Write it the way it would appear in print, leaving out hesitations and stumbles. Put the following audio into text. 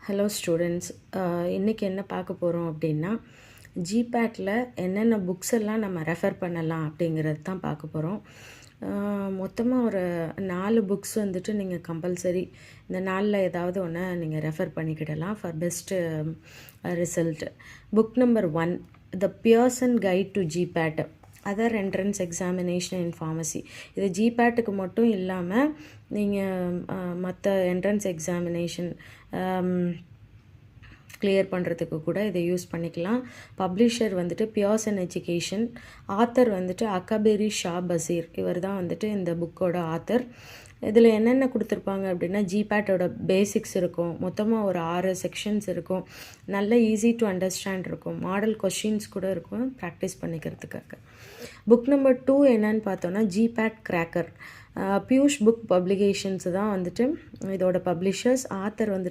Hello students, இன்றைக்கி என்ன பார்க்க போகிறோம் அப்படின்னா ஜிபேட்டில் என்னென்ன புக்ஸ் எல்லாம் நம்ம ரெஃபர் பண்ணலாம் அப்படிங்கிறது தான் பார்க்க போகிறோம். மொத்தமாக ஒரு 4 புக்ஸ் வந்துட்டு நீங்கள் கம்பல்சரி இந்த நாளில் ஏதாவது ஒன்று நீங்கள் ரெஃபர் பண்ணிக்கிடலாம் for best result. Book number 1, the Pearson guide to GPAT other entrance examination in pharmacy. இது ஜிபேட்டுக்கு மட்டும் இல்லாமல் நீங்கள் மற்ற என்ட்ரன்ஸ் எக்ஸாமினேஷன் கிளியர் பண்ணுறதுக்கு கூட இதை யூஸ் பண்ணிக்கலாம். பப்ளிஷர் வந்துட்டு பியர்சன் எஜுகேஷன், ஆத்தர் வந்துட்டு அக்கபேரி ஷா பசீர், இவர் தான் வந்துட்டு இந்த புக்கோட ஆத்தர். இதில் என்னென்ன கொடுத்துருப்பாங்க அப்படின்னா ஜிபேட்டோட பேசிக்ஸ் இருக்கும், மொத்தமாக ஒரு 6 செக்ஷன்ஸ் இருக்கும், நல்ல ஈஸி டு அண்டர்ஸ்டாண்ட் இருக்கும், மாடல் கொஷின்ஸ் கூட இருக்கும் ப்ராக்டிஸ் பண்ணிக்கிறதுக்காக. புக் நம்பர் 2 என்னன்னு பார்த்தோன்னா GPAT cracker. Piyush book publications தான் வந்துட்டு இதோட பப்ளிஷர்ஸ். ஆத்தர் வந்துட்டு